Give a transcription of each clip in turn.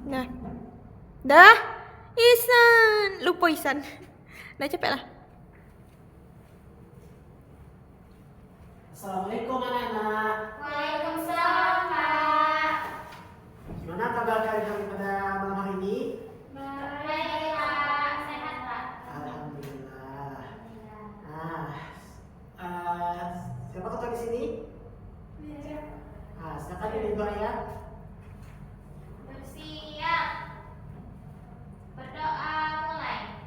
Nah, dah. Ihsan, lupa Ihsan. Dah capek lah. Assalamualaikum anak-anak. Waalaikumsalam, Pak. Gimana kabar kalian pada malam hari ini? Baik, Pak. Sehat, Pak. Alhamdulillah. Siapa ketua di sini? Silakan pilih doa ya. Bersiap. Berdoa mulai.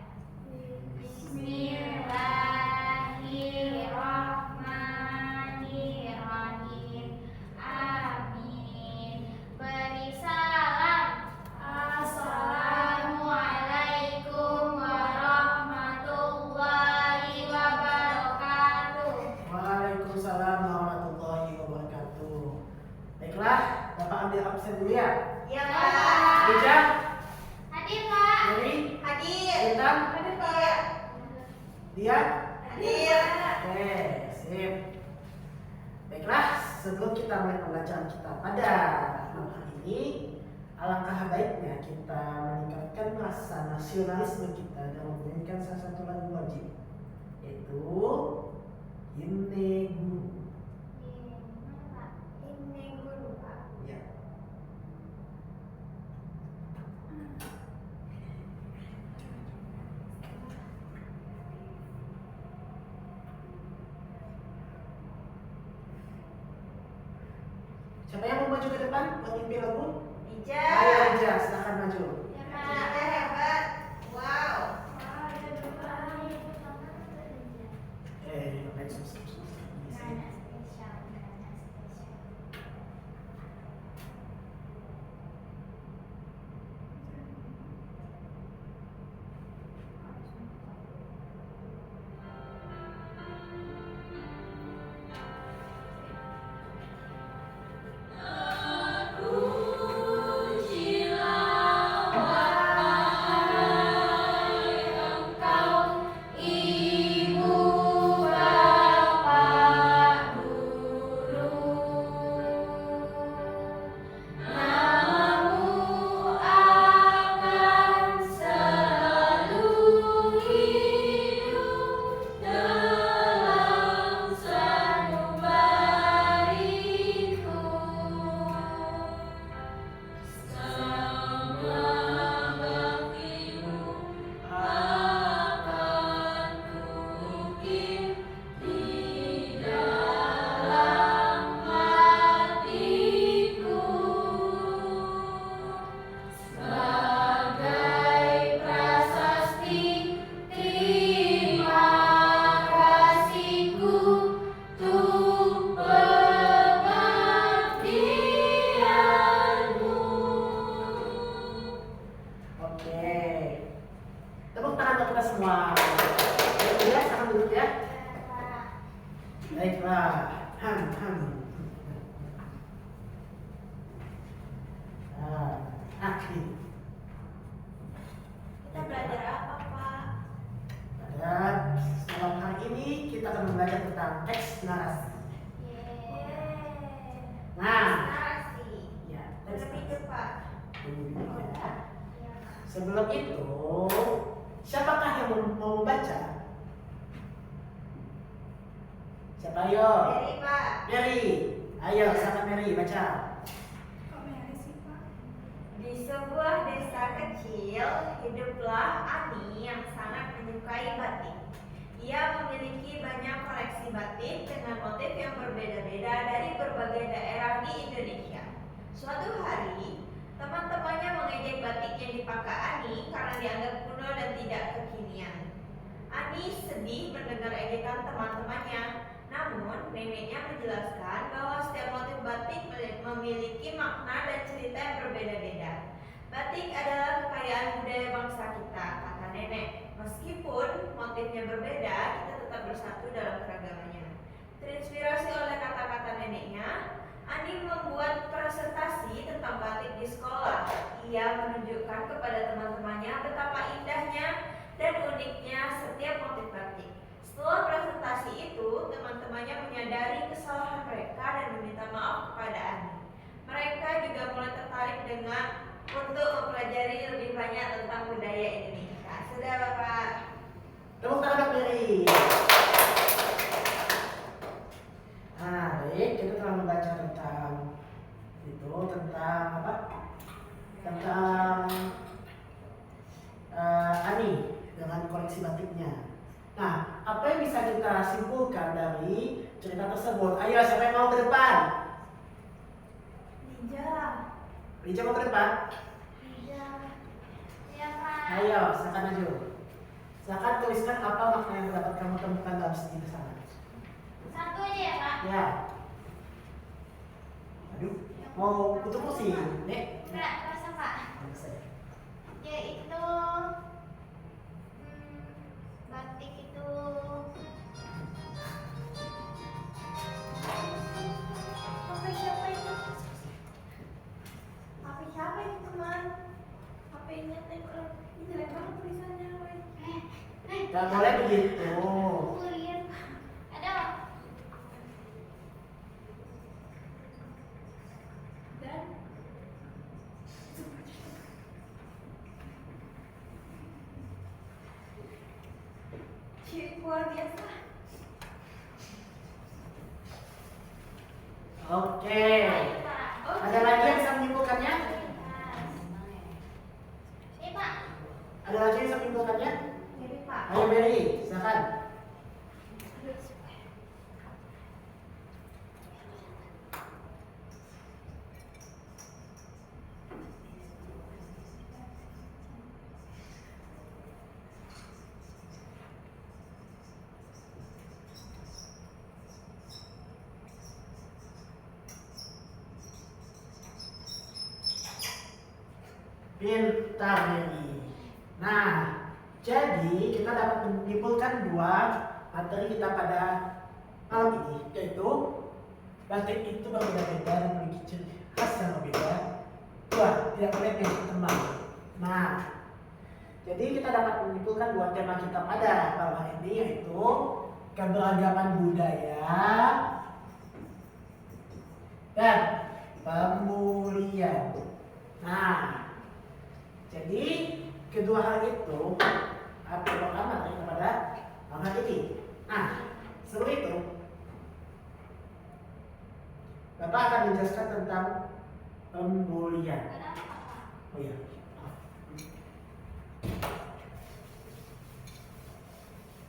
Bismillahirrahmanirrahim. Amin. Beri salam. Assalamualaikum warahmatullahi wabarakatuh. Waalaikumsalam warahmatullahi wabarakatuh. Baiklah, Bapak ambil absen dulu ya. Ya, Pak. Ija, Hadir, Pak. Mary, Hadir. Intan, Hadir, Pak. Dia. Hadir. Oke, sip. Baiklah, sebelum kita mulai pembelajaran kita pada malam hari ini, alangkah baiknya kita meningkatkan rasa nasionalisme kita dalam menyanyikan salah satu lagu wajib, yaitu Himne Guru. Ini guru, Pak. Ya. Siapa yang mau maju ke depan buat mimpi lagu? Ayo Ija, silakan maju. Ya, Pak. Hebat. Wow. Baik, sukses. Tepuk tangan untuk kita semua. Ya, silakan duduk ya. Baiklah. Akhir. Kita belajar apa, Pak? Pada malam hari ini kita akan belajar tentang teks narasi. Nah, narasi. ya, teks Lebih narasi. cepat. Ya. Sebelum itu, siapakah yang mau membaca? Siapa ayo? Dari Pak. Mary. Ayo, siapa Mary baca. Di sebuah desa kecil, hiduplah Ani yang sangat menyukai batik. Ia memiliki banyak koleksi batik dengan motif yang berbeda-beda dari berbagai daerah di Indonesia. Suatu hari, teman-temannya mengejek batik yang dipakai Ani karena dianggap kuno dan tidak kekinian. Ani sedih mendengar ejekan teman-temannya. Namun, neneknya menjelaskan bahwa setiap motif batik memiliki makna dan cerita yang berbeda-beda. Batik adalah kekayaan budaya bangsa kita, kata nenek. Meskipun motifnya berbeda, kita tetap bersatu dalam keragamannya. Terinspirasi oleh kata-kata neneknya, Ani membuat presentasi tentang batik di sekolah. Ia menunjukkan kepada teman-temannya betapa indahnya dan uniknya setiap motif batik. Setelah presentasi itu, teman-temannya menyadari kesalahan mereka dan meminta maaf kepada Ani. Mereka juga mulai tertarik untuk lebih banyak tentang budaya Indonesia. Sudah Bapak. Tepuk tangan untuk Mary. Nah, baik, kita telah membaca tentang apa? Tentang Ani dengan koleksi batiknya. Nah, apa yang bisa kita simpulkan dari cerita tersebut? Ayo, siapa yang mau ke depan? Lija mau ke depan? Ya Pak. Ayo, silakan maju. Silakan tuliskan apa makna yang dapat kamu temukan dalam segi sana. Satu aja ya Pak. Ya. Aduh, mau putus kursi, Nek? Enggak, rasa Pak. Yaitu batik itu HP siapa itu? HP siapa itu teman? HP-nya tempel. Ini jelek banget tulisannya, woi. Gak boleh begitu. Lihat. Ada. Dan luar biasa. Oke. Ada lagi yang bisa menyimpulkannya? Pak. Ada lagi yang bisa menyimpulkannya? Jadi Pak. Ayo Mary, silakan. Pintar Mary. Nah, jadi kita dapat menyimpulkan dua materi kita pada malam ini, yaitu batik itu berbeda-beda dan memiliki ciri khas yang berbeda. Dua, tidak boleh menjadi teman. Nah, jadi kita dapat menyimpulkan dua tema kita pada malam hari ini, yaitu keberagaman budaya dan pemulihan. Nah, jadi kedua hal itu merupakan materi kepada malam ini. Nah, sebelum itu Bapak akan menjelaskan tentang pemulihan. Oh iya.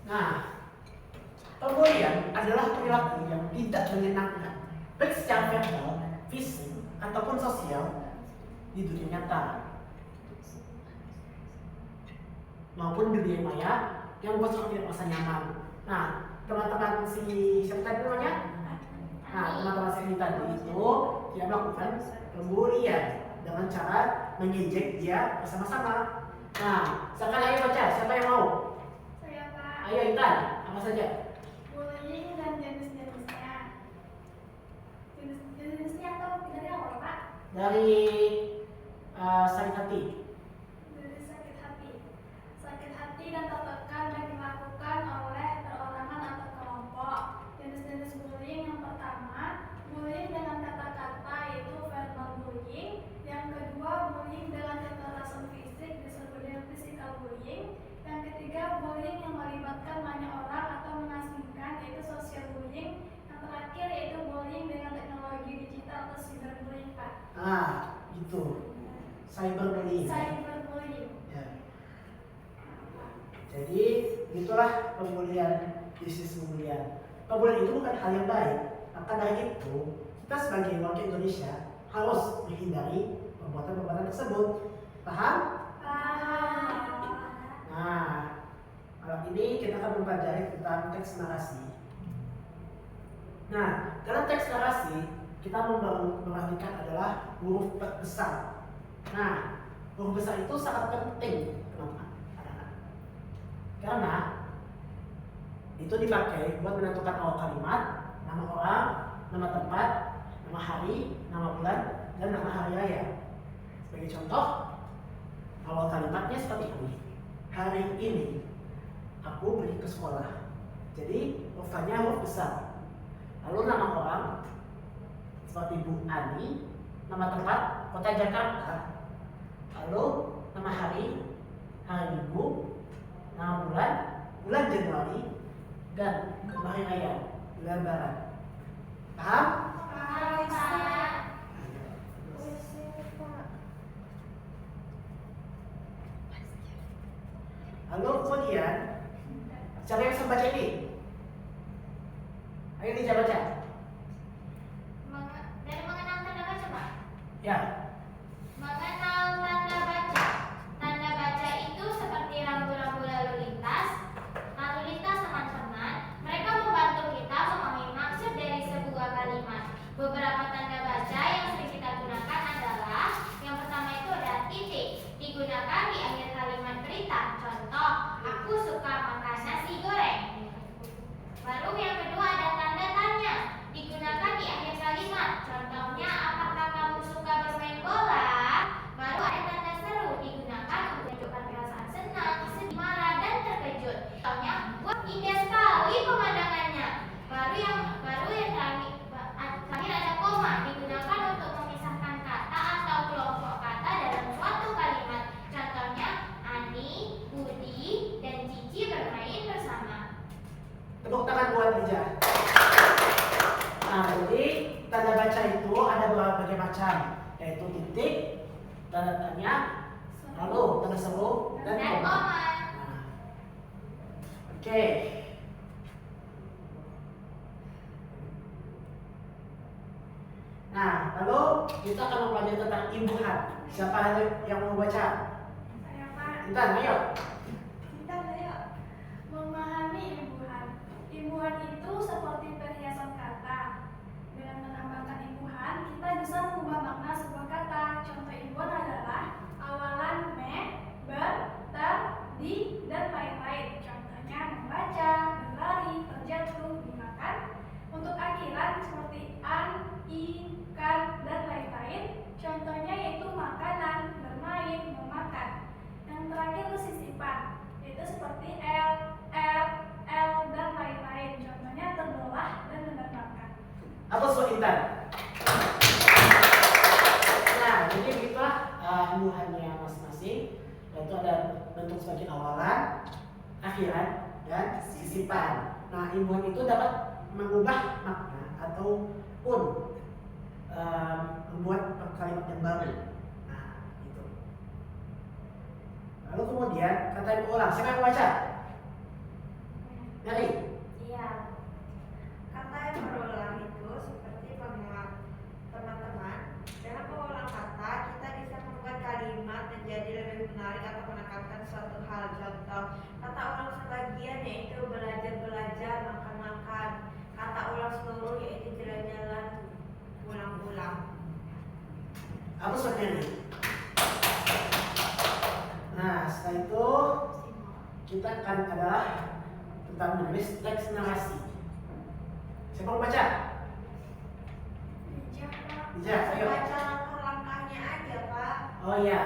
Nah, pemulihan adalah perilaku yang tidak menyenangkan, baik secara verbal, fisik, ataupun sosial di dunia nyata maupun dunia maya yang membuat seorang tidak merasa nyaman. Nah, teman-teman si siapa tadi namanya? Nah, teman-teman si tadi itu dia melakukan pembulian dengan cara mengejek dia bersama-sama. Nah, sekarang ayo baca, siapa yang mau? Saya Pak. Ayo Intan, apa saja? Bullying dan jenis-jenisnya. Jenis-jenisnya atau dari awal Pak? Dari sakit hati. Dari sakit hati. Sakit hati dan tertekan yang dilakukan oleh perorangan atau kelompok. Jenis-jenis bullying yang pertama, bullying dengan kata-kata yaitu verbal bullying. Yang kedua, bullying dengan kekerasan fisik disebut dengan physical bullying. Yang ketiga, bullying yang melibatkan banyak orang atau mengasingkan yaitu social bullying. Yang terakhir yaitu bullying dengan teknologi digital atau cyberbullying Pak. Ah, gitu. Cyberbullying. Cyberbullying. Ya. Jadi itulah pembulian, bisnis pembulian. Pembulian itu bukan hal yang baik. Maka dari itu kita sebagai warga Indonesia harus menghindari perbuatan-perbuatan tersebut. Paham? Paham. Nah, malam ini kita akan mempelajari tentang teks narasi. Nah, dalam teks narasi kita memperhatikan adalah huruf besar. Nah, huruf besar itu sangat penting, teman-teman. Karena itu dipakai buat menentukan awal kalimat, nama orang, nama tempat, nama hari, nama bulan, dan nama hari raya. Sebagai contoh, awal kalimatnya seperti ini. Hari ini aku pergi ke sekolah. Jadi hurufnya huruf besar. Lalu nama orang seperti Bu Ani, nama tempat Kota Jakarta. Lalu nama hari, hari Minggu, nama bulan, bulan Januari, dan hari raya Lebaran. Paham? Lalu kemudian siapa yang bisa baca ini? Ayo Lija baca. Dari mengenal tanda baca, Pak. Ya. Mengenal tanda baca. Tanda baca itu seperti rambu-rambu lalu lintas. Teman-teman, mereka membantu kita memahami maksud dari sebuah kalimat. Beberapa tanda baca yang sering kita gunakan adalah yang pertama itu ada titik, digunakan di akhir kalimat berita. Contoh, aku suka makan nasi goreng. Baru yang kedua ada tanda tanya, digunakan di akhir kalimat. Contohnya, apakah kamu suka bermain bola? Baru ada tanda seru, digunakan untuk menunjukkan perasaan senang, sedih, marah, dan terkejut. Contohnya, wah indah sekali pemandangannya. Baru yang terakhir ada koma, digunakan untuk memisahkan kata atau kelompok kata dalam suatu kalimat. Contohnya, Ani, Budi, dan Cici bermain bersama. Tepuk tangan buat Lija. Nah, jadi tanda baca itu ada berbagai macam, yaitu titik, tanda tanya, lalu tanda seru, dan koma. Nah, oke. Nah, lalu kita akan mempelajari tentang imbuhan. Siapa yang mau baca? Saya, Pak. Intan, ayo. Memahami imbuhan. Imbuhan itu seperti perhiasan kata. Dengan menambahkan imbuhan, kita bisa mengubah makna sebuah kata. Contoh imbuhan adalah awalan me, ber, ter, di, dan lain-lain. Contohnya membaca, berlari, terjatuh, dimakan. Untuk akhiran seperti an, i, kan, dan lain-lain. Contohnya yaitu makanan, bermain, memakan. Yang terakhir itu sisipan, yaitu seperti L, dan lain-lain. Contohnya terbelah dan menerbangkan. Apa soal Intan? Nah, jadi begitulah imbuhannya masing-masing. Yaitu ada bentuk sebagai awalan, akhiran, dan sisipan. Nah, imbuhan itu dapat mengubah makna ataupun membuat kalimat yang baru. Nah, itu. Lalu kemudian kata yang ulang. Siapa yang mau baca? Mary. Iya. Kata yang berulang itu seperti penguat. Teman-teman, dalam mengulang kata kita bisa membuat kalimat menjadi lebih menarik atau menekankan suatu hal. Contoh, kata ulang sebagian yaitu belajar-belajar, makan-makan. Kata ulang seluruh yaitu jalan-jalan, pulang-pulang. Apa soalnya ini? Nah, setelah itu kita akan adalah tentang menulis teks narasi. Siapa mau baca? Lija, ayo. Baca langkah-langkahnya aja, Pak. Oh iya.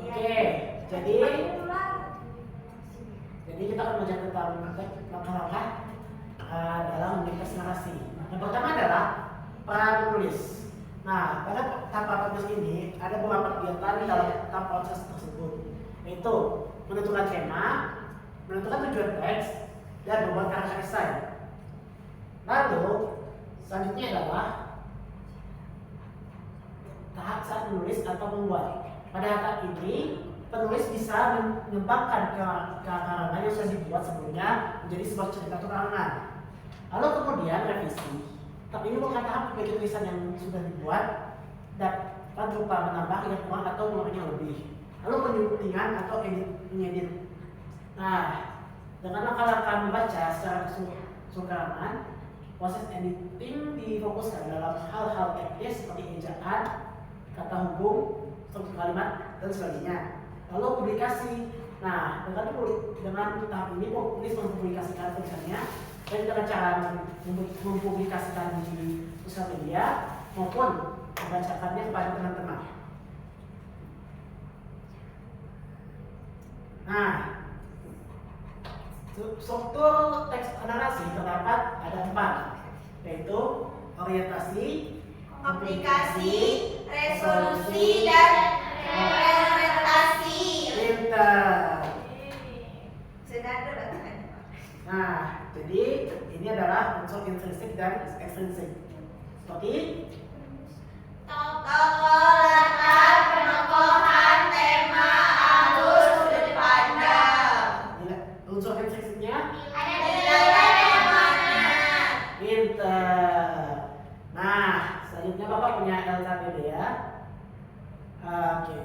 Biar Oke, jadi pulang. kita akan belajar tentang langkah-langkah dalam menulis teks narasi. Yang pertama adalah penulis. Nah, pada tahap penulis ini ada beberapa kegiatan dalam tahap proses tersebut, yaitu menentukan tema, menentukan tujuan teks, dan membuat karakter esai. Lalu selanjutnya adalah tahap saat menulis atau membuat. Pada tahap ini penulis bisa mengembangkan karangan yang sudah dibuat sebelumnya menjadi sebuah cerita atau karangan. Lalu kemudian revisi. Tahap ini merupakan tahap bagi tulisan yang sudah dibuat dapat berupa menambah yang kurang atau mengurangi yang lebih. Lalu penyulingan atau mengedit. Nah, dengan langkah-langkah membaca secara keseluruhan, proses editing difokuskan dalam hal-hal teknis seperti ejaan, kata hubung, struktur kalimat, dan sebagainya. Lalu publikasi. Nah, dengan tahap ini penulis mempublikasikan tulisannya dan dengan cara mempublikasikan di sosial media maupun membacakannya kepada teman-teman. Nah, struktur teks narasi terdapat ada 4, yaitu orientasi, Aplikasi, resolusi, dan implementasi. dan ekstrinsik. Seperti Tokoh latar penokohan tema alur sudut pandang. unsur ekstrinsiknya Nilai yang mana? pinter. Nah, selanjutnya Bapak punya LKPD ya. Oke.